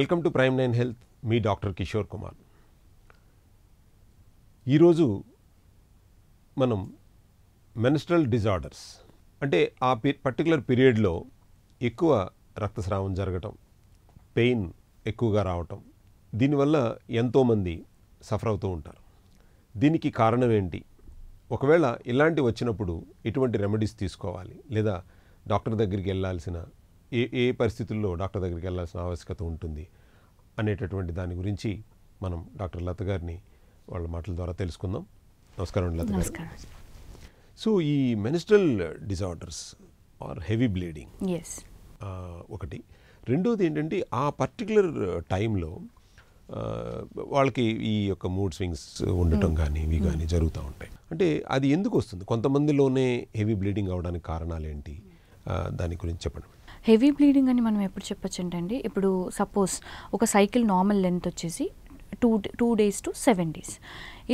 Welcome to prime 9 health. Me doctor Kishore Kumar. ఈరోజు మనం menstrual disorders అంటే ఆ పర్టికులర్ పీరియడ్లో ఎక్కువ రక్తస్రావం జరగటం, పెయిన్ ఎక్కువగా రావటం, దీనివల్ల ఎంతోమంది సఫర్ అవుతూ ఉంటారు. దీనికి కారణం ఏంటి? ఒకవేళ ఇలాంటి వచ్చినప్పుడు ఎటువంటి రెమెడీస్ తీసుకోవాలి, లేదా డాక్టర్ దగ్గరికి వెళ్ళాల్సిన ఏ పరిస్థితుల్లో డాక్టర్ దగ్గరికి వెళ్ళాల్సిన ఆవశ్యకత ఉంటుంది అనేటటువంటి దాని గురించి మనం డాక్టర్ లత గారిని వాళ్ళ మాటల ద్వారా తెలుసుకుందాం. నమస్కారం లత గారు. సో ఈ menstrual disorders are heavy bleeding ఒకటి. రెండోది ఏంటంటే ఆ పర్టికులర్ టైంలో వాళ్ళకి ఈ యొక్క మూడ్ స్వింగ్స్ ఉండటం కానీ ఇవి కానీ జరుగుతూ ఉంటాయి. అంటే అది ఎందుకు వస్తుంది? కొంతమందిలోనే హెవీ బ్లీడింగ్ అవడానికి కారణాలు ఏంటి? దాని గురించి చెప్పండి. హెవీ బ్లీడింగ్ అని మనం ఎప్పుడు చెప్పొచ్చు అంటే, ఇప్పుడు సపోజ్ ఒక సైకిల్ నార్మల్ లెంత్ వచ్చేసి 2 days to 7 days.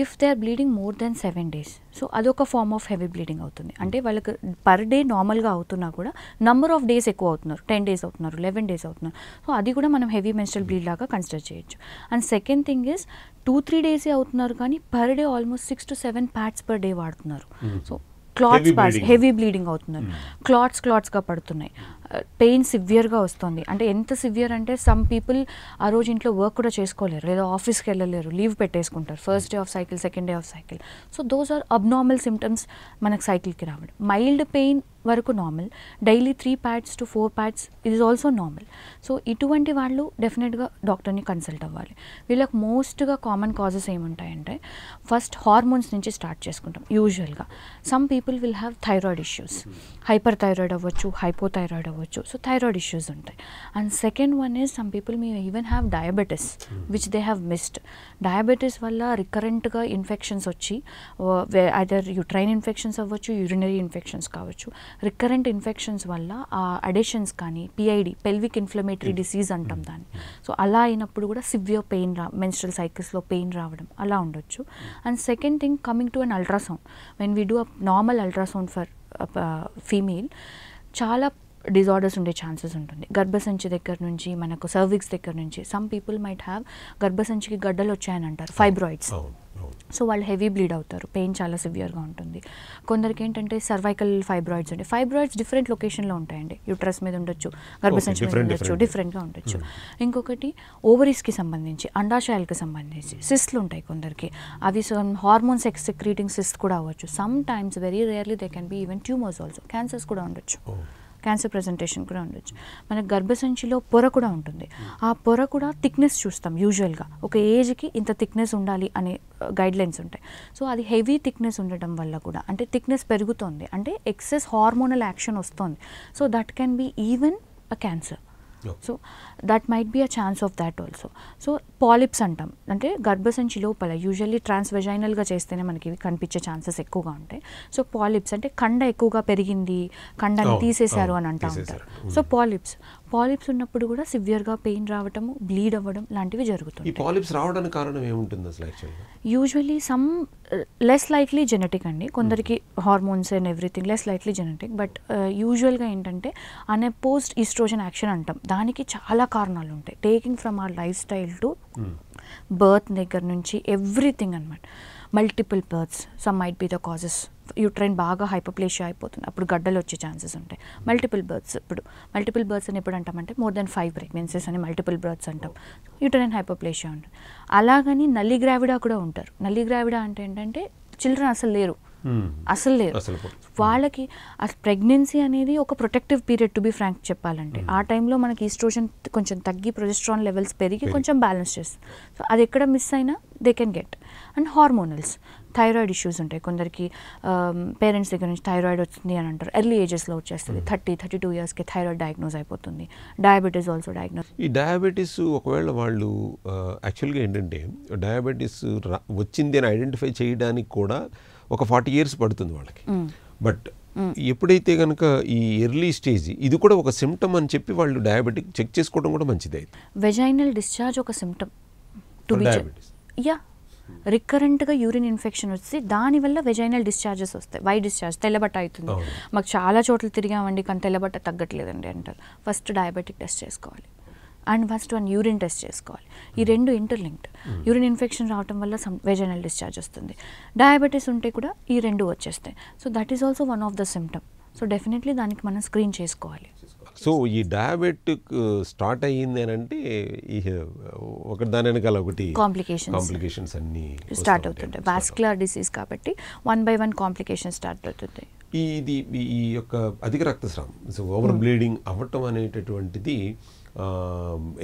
If they are bleeding more than 7 days, so అదొక ఫార్మ్ ఆఫ్ హెవీ బ్లీడింగ్ అవుతుంది. అంటే వాళ్ళకి పర్ డే నార్మల్గా అవుతున్నా కూడా నంబర్ ఆఫ్ డేస్ ఎక్కువ అవుతున్నారు, 10 days అవుతున్నారు, 11 days అవుతున్నారు. సో అది కూడా మనం హెవీ మెన్స్ట్రల్ బ్లీడ్ లాగా కన్సిడర్ చేయొచ్చు. And second thing is 2-3 days అవుతున్నారు కానీ per day almost 6 to 7 pads per day వాడుతున్నారు. సో క్లాట్స్ హెవీ బ్లీడింగ్ అవుతున్నారు, క్లాట్స్గా పడుతున్నాయి, పెయిన్ సివియర్గా వస్తుంది. అంటే ఎంత సివియర్ అంటే సమ్ పీపుల్ ఆ రోజు ఇంట్లో వర్క్ కూడా చేసుకోలేరు, లేదా ఆఫీస్కి వెళ్ళలేరు, లీవ్ పెట్టేసుకుంటారు first day of cycle, second day of cycle. So those are abnormal symptoms మనకు సైకిల్కి రావడం. మైల్డ్ పెయిన్ వరకు normal, daily 3 pads to 4 pads it is also normal. So ఇటువంటి వాళ్ళు డెఫినెట్గా డాక్టర్ని కన్సల్ట్ అవ్వాలి. వీళ్ళకి మోస్ట్గా కామన్ కాజెస్ ఏముంటాయంటే, ఫస్ట్ హార్మోన్స్ నుంచి స్టార్ట్ చేసుకుంటాం. యూజువల్గా some people will have thyroid issues, hyper thyroid అవ్వచ్చు, హైపోథైరాయిడ్ అవ్వచ్చు. సో థైరాయిడ్ ఇష్యూస్ ఉంటాయి. And second one is some people may even have diabetes which they have missed. Diabetes వల్ల రికరెంట్గా infections వచ్చి, either uterine infections అవ్వచ్చు, urinary infections కావచ్చు. Recurrent infections వల్ల ఆ అడెషన్స్ కానీ పిఐడి, పెల్విక్ ఇన్ఫ్లమేటరీ డిసీజ్ అంటాం దాన్ని. సో అలా అయినప్పుడు కూడా సివియర్ పెయిన్ మెన్స్ట్రల్ సైకిల్స్లో పెయిన్ రావడం అలా ఉండొచ్చు. And second thing, coming to an ultrasound, when we do a normal ultrasound for female, చాలా డిజార్డర్స్ ఉండే ఛాన్సెస్ ఉంటుంది. గర్భసంచి దగ్గర నుంచి మనకు సర్విక్స్ దగ్గర నుంచి సమ్ పీపుల్ మైట్ హ్యావ్ గర్భసంచికి గడ్డలు వచ్చాయని అంటారు, ఫైబ్రాయిడ్స్. సో వాళ్ళు హెవీ బ్లీడ్ అవుతారు, పెయిన్ చాలా సివియర్గా ఉంటుంది. కొందరికి ఏంటంటే సర్వైకల్ ఫైబ్రాయిడ్స్ ఉంటాయి. ఫైబ్రాయిడ్స్ డిఫరెంట్ లొకేషన్లో ఉంటాయండి, యూట్రస్ మీద ఉండొచ్చు, గర్భసంచి మీద ఉండొచ్చు, డిఫరెంట్గా ఉండొచ్చు. ఇంకొకటి ఓవరీస్కి సంబంధించి, అండాశయాలకు సంబంధించి సిస్ట్లు ఉంటాయి కొందరికి. అవి హార్మోన్స్ సెక్రీటింగ్ సిస్ట్ కూడా అవ్వచ్చు. Some times, very rarely they can be even tumours also, cancers కూడా ఉండొచ్చు, క్యాన్సర్ ప్రజెంటేషన్ కూడా ఉండొచ్చు. మనకు గర్భసంచిలో పొర కూడా ఉంటుంది. ఆ పొర కూడా థిక్నెస్ చూస్తాం యూజువల్గా. ఒక ఏజ్కి ఇంత థిక్నెస్ ఉండాలి అనే గైడ్లైన్స్ ఉంటాయి. సో అది హెవీ థిక్నెస్ ఉండటం వల్ల కూడా, అంటే థిక్నెస్ పెరుగుతుంది అంటే ఎక్సెస్ హార్మోనల్ యాక్షన్ వస్తుంది. So that can be even a cancer. So that might be a chance of that also. So polyps అంటాం, అంటే గర్భసంచి లోపల యూజువల్లీ ట్రాన్స్వెజైనల్గా చేస్తేనే మనకి ఇవి కనిపించే ఛాన్సెస్ ఎక్కువగా ఉంటాయి. సో పాలిప్స్ అంటే కండ ఎక్కువగా పెరిగింది, కండని తీసేశారు అని అంటూ ఉంటారు. సో పాలిప్స్ ఉన్నప్పుడు కూడా సివియర్గా పెయిన్ రావటము, బ్లీడ్ అవ్వడం లాంటివి జరుగుతుంది. పాలిప్స్ రావడానికి కారణం ఏముంటుంది అసలు? యాక్చువల్గా usually some less likely genetic అండి, కొందరికి hormones and everything less likely genetic. But యూజువల్గా ఏంటంటే అన్అపోజ్డ్ ఈస్ట్రోజన్ యాక్షన్ అంటాం, దానికి చాలా కారణాలు ఉంటాయి. Taking from our life style to birth దగ్గర నుంచి ఎవ్రీథింగ్ అనమాట. Multiple births, some might be the causes. Uterine బాగా హైపోప్లేషియా అయిపోతుంది, అప్పుడు గడ్డలు వచ్చే ఛాన్సెస్ ఉంటాయి. మల్టిపుల్ బర్త్స్, ఇప్పుడు మల్టిపుల్ బర్త్స్ అని ఎప్పుడు అంటామంటే more than 5 pregnancies అని మల్టిపుల్ బర్త్స్ అంటాం. యూట్రైన్ హైపోప్లేషియా ఉంటుంది. అలాగని నల్లి గ్రావిడా కూడా ఉంటారు. నల్లి గ్రావిడా అంటే ఏంటంటే చిల్డ్రన్ అసలు లేరు. వాళ్ళకి ఆ ప్రెగ్నెన్సీ అనేది ఒక protective period, to be frank చెప్పాలంటే. ఆ టైంలో మనకి ఈస్ట్రోజన్ కొంచెం తగ్గి ప్రొజెస్ట్రాన్ లెవెల్స్ పెరిగి కొంచెం బ్యాలెన్స్ చేస్తుంది. సో అది ఎక్కడ మిస్ అయినా they can get. And hormonals, thyroid issues ఉంటాయి కొందరికి. పేరెంట్స్ దగ్గర నుంచి థైరాయిడ్ వచ్చింది అని అంటారు, ఎర్లీ ఏజెస్లో వచ్చేస్తుంది. 30-32 yearsకి థైరాయిడ్ డయాగ్నోజ్ అయిపోతుంది. Diabetes also diagnose. ఈ డయాబెటీస్ ఒకవేళ వాళ్ళు యాక్చువల్గా ఏంటంటే డయాబెటీస్ వచ్చింది అని ఐడెంటిఫై చేయడానికి కూడా ఒక 40 years పడుతుంది వాళ్ళకి. బట్ ఎప్పుడైతే కనుక ఈ ఎర్లీ స్టేజ్, ఇది కూడా ఒక సిమ్టమ్ అని చెప్పి వాళ్ళు డయాబెటిక్ చెక్ చేసుకోవడం కూడా మంచిది. అయితే వెజైనల్ డిశ్చార్జ్ ఒక symptom to be diabetes. Yeah, రికరెంట్గా యూరిన్ ఇన్ఫెక్షన్ వచ్చి దానివల్ల వెజైనల్ డిశ్చార్జెస్ వస్తాయి. వైట్ డిశ్చార్జ్, తెల్లబట్ట అవుతుంది. మాకు చాలా చోట్ల తిరిగామండి కానీ తెల్లబట్ట తగ్గట్లేదండి అంటారు. ఫస్ట్ డయాబెటిక్ టెస్ట్ చేసుకోవాలి. And first one urine test చేసుకోవాలి. ఈ రెండు ఇంటర్లింక్డ్. యూరిన్ ఇన్ఫెక్షన్ రావడం వల్ల వెజైనల్ డిశ్చార్జ్ వస్తుంది. డయాబెటీస్ ఉంటే కూడా ఈ రెండు వచ్చేస్తాయి. So that is also one of the symptom. So definitely దానికి మనం స్క్రీన్ చేసుకోవాలి. సో ఈ డయాబెటిక్ స్టార్ట్ అయ్యింది అని అంటే ఈ ఒకటి దాని వెనకాల ఒకటి కాంప్లికేషన్స్ అన్ని స్టార్ట్ అవుతుంటాయి. వాస్కులర్ డిసీజ్ కాబట్టి 1 by 1 కాంప్లికేషన్ స్టార్ట్ అవుతుంది. ఈ యొక్క అధిక రక్తస్రావం, సో ఓవర్ బ్లీడింగ్ అవ్వటం అనేటటువంటిది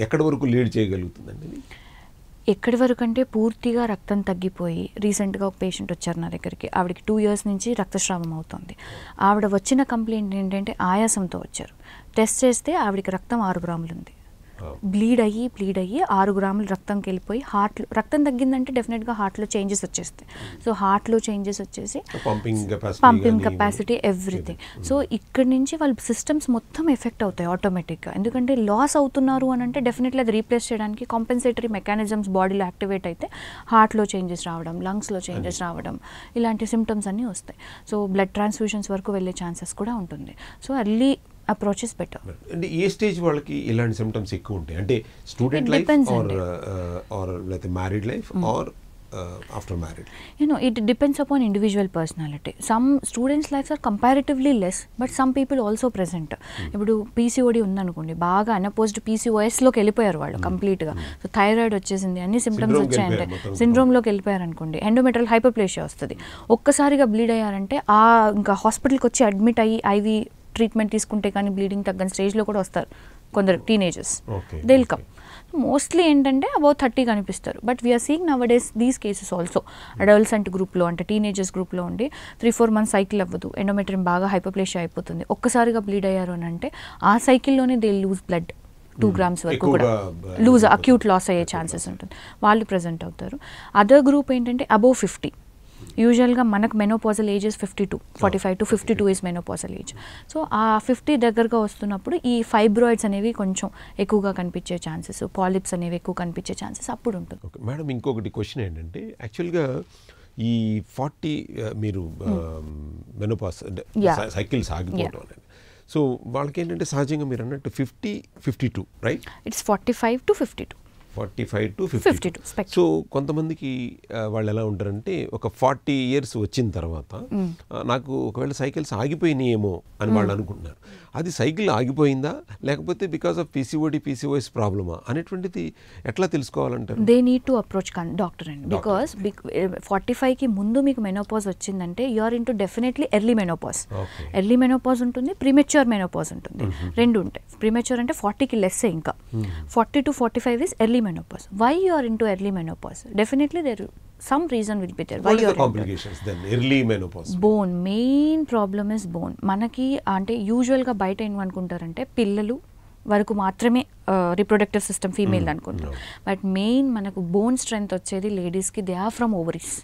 ఎక్కడి వరకు లీడ్ చేయగలుగుతుందండి? ఎక్కడి వరకు అంటే పూర్తిగా రక్తం తగ్గిపోయి, రీసెంట్గా ఒక పేషెంట్ వచ్చారు నా దగ్గరికి, ఆవిడకి 2 years నుంచి రక్తస్రావం అవుతుంది. ఆవిడ వచ్చిన కంప్లైంట్ ఏంటంటే ఆయాసంతో వచ్చారు. టెస్ట్ చేస్తే ఆవిడకి రక్తం 6 grams ఉంది. బ్లీడ్ అయ్యి 6 grams రక్తంకి వెళ్ళిపోయి హార్ట్లో రక్తం తగ్గిందంటే డెఫినెట్గా హార్ట్లో చేంజెస్ వచ్చేస్తాయి. సో హార్ట్లో చేంజెస్ వచ్చేసి పంపింగ్ కెపాసిటీ ఎవ్రీథింగ్. సో ఇక్కడి నుంచి వాళ్ళ సిస్టమ్స్ మొత్తం ఎఫెక్ట్ అవుతాయి ఆటోమేటిక్గా. ఎందుకంటే లాస్ అవుతున్నారు అని అంటే డెఫినెట్లీ అది రీప్లేస్ చేయడానికి కాంపెన్సేటరీ మెకానిజమ్స్ బాడీలో యాక్టివేట్ అయితే హార్ట్లో చేంజెస్ రావడం, లంగ్స్లో చేంజెస్ రావడం, ఇలాంటి సిమ్టమ్స్ అన్నీ వస్తాయి. సో బ్లడ్ ట్రాన్స్ఫ్యూషన్స్ వరకు వెళ్ళే ఛాన్సెస్ కూడా ఉంటుంది. So early approach is better. అంటే ఏ స్టేజ్ వాళ్ళకి ఇలాంటి సిమ్టమ్స్ ఎక్కువ ఉంటాయి? అంటే స్టూడెంట్ లైఫ్ ఆర్ లేకపోతే married life or after married? It depends upon individual personality. Some students' lives are comparatively less, but some people also present. ఇప్పుడు PCOD ఉందనుకోండి, బాగా అనపోజ్డ్ పీసీఓఎస్లోకి వెళ్ళిపోయారు వాళ్ళు కంప్లీట్గా. సో థైరాయిడ్ వచ్చేసింది, అన్ని సిమ్టమ్స్ వచ్చాయంటే సిండ్రోమ్లోకి వెళ్ళిపోయారు అనుకోండి, ఎండోమెట్రియల్ హైపర్ప్లేషియా వస్తుంది. ఒక్కసారిగా బ్లీడ్ అయ్యారంటే ఇంకా హాస్పిటల్కి వచ్చి అడ్మిట్ అయ్యి ఐవీ ట్రీట్మెంట్ తీసుకుంటే కానీ బ్లీడింగ్ తగ్గని స్టేజ్లో కూడా వస్తారు కొందరు teenagers. They will come. Mostly ఏంటంటే అబౌట్ 30 కనిపిస్తారు. But we're seeing nowadays these cases also adolescent గ్రూప్లో, అంటే టీనేజర్స్ గ్రూప్లో ఉండి 3-4 months సైకిల్ అవ్వదు, ఎండోమెట్రియం బాగా హైపర్ప్లేషియా అయిపోతుంది, ఒక్కసారిగా బ్లీడ్ అయ్యారు అని అంటే ఆ సైకిల్లోనే దే లూజ్ బ్లడ్ 2 grams వరకు కూడా లూజ్ అక్యూట్ లాస్ అయ్యే ఛాన్సెస్ ఉంటుంది. వాళ్ళు ప్రజెంట్ అవుతారు. అదర్ గ్రూప్ ఏంటంటే అబోవ్ 50. యూజువల్గా మనకు menopausal age is 52, 45 to 52 is menopausal age. So ఆ 50 దగ్గరగా వస్తున్నప్పుడు ఈ ఫైబ్రాయిడ్స్ అనేవి కొంచెం ఎక్కువగా కనిపించే ఛాన్సెస్, పాలిప్స్ అనేవి ఎక్కువ కనిపించే ఛాన్సెస్ అప్పుడు ఉంటుంది. మేడం, ఇంకొకటి క్వశ్చన్ ఏంటంటే యాక్చువల్గా ఈ 40 మీరు మెనోపాజ్ సైకిల్స్ ఆగిపోవడం అనేది, సో వాళ్ళకి ఏంటంటే సహజంగా మీరు అన్నట్టు 50-52 right? It's 45 to 52. 45 to 52. So కొంతమందికి వాళ్ళు ఎలా ఉంటారంటే ఒక 40 years వచ్చిన తర్వాత నాకు ఒకవేళ సైకిల్స్ ఆగిపోయినాయేమో అని వాళ్ళు అనుకుంటున్నారు. అది సైకిల్ ఆగిపోయిందా లేకపోతే బికాస్ ఆఫ్ పీసీఓఎస్ ప్రాబ్లమా అనేటువంటిది ఎట్లా తెలుసుకోవాలంటారు? They need to approach doctor అండి. బికాస్ 45కి ముందు మీకు మెనోపాజ్ వచ్చిందంటే you are into definitely early menopause. Early menopause ఉంటుంది, ప్రీమెచ్యూర్ మెనోపాజ్ ఉంటుంది, రెండు ఉంటాయి. ప్రీమెచ్యూర్ అంటే 40కి లెస్సే. ఇంకా 40 to 45 is early menopause. Why you are into early menopause? Definitely there some reason will be there. What are the complications then early menopause? Bone, main problem is bone. మనకి అంటే యూజువల్గా బయట ఏమనుకుంటారంటే పిల్లలు వరకు మాత్రమే రిప్రొడక్టివ్ సిస్టమ్ ఫీమేల్ అనుకుంటారు. But main మనకు బోన్ స్ట్రెంగ్త్ వచ్చేది లేడీస్కి దే ఆర్ ఫ్రమ్ ఓవరీస్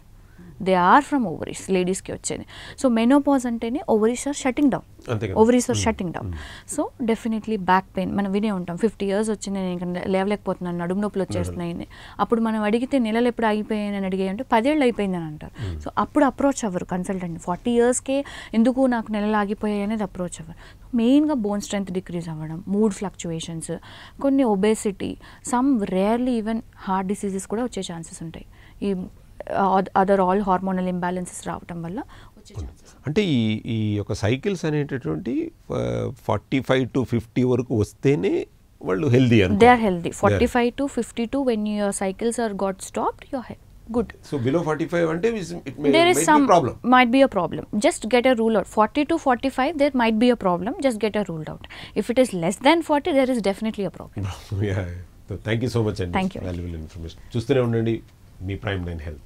లేడీస్కి వచ్చేది. సో మెనోపాజ్ అంటేనే ovaries are shutting down, so definitely back pain మనం వినే ఉంటాం. 50 years వచ్చింది, నేను ఇంకా లేవలేకపోతున్నాను, నడుము నొప్పులు వచ్చేస్తున్నాయి. అప్పుడు మనం అడిగితే నెలలు ఎప్పుడు అయిపోయాయని అని అడిగాయంటే 10 years అయిపోయిందని అంటారు. సో అప్పుడు అప్రోచ్ అవ్వరు కన్సల్టెంట్. 40 yearsకే ఎందుకు నాకు నెలలు ఆగిపోయాయి అనేది అప్రోచ్ అవ్వరు. మెయిన్గా బోన్ స్ట్రెంగ్త్ డిక్రీజ్ అవ్వడం, మూడ్ ఫ్లక్చువేషన్స్, కొన్ని obesity, some rarely even heart diseases కూడా వచ్చే ఛాన్సెస్ ఉంటాయి. ఈ అదర్ ఆల్ హార్మోనల్ ఇంబ్యాలెన్సెస్ రావటం వల్ల వచ్చే ఛాన్సెస్. అంటే ఈ యొక్క సైకిల్స్ అనేటటువంటి 45 to 50 వరకు వస్తేనే వాళ్ళు హెల్దీ అని. They are healthy. 45 to 52 when your cycles are got stopped, you are good. So below 45 అంటే it may there is some problem. Might be a problem. Just get a rule out. 40 to 45 there might be a problem. Just get a ruled out. If it is less than 40 there is definitely a problem. Yeah. So thank you so much and Thank you. valuable information. చూస్తూనే ఉండండి మీ prime 9 health.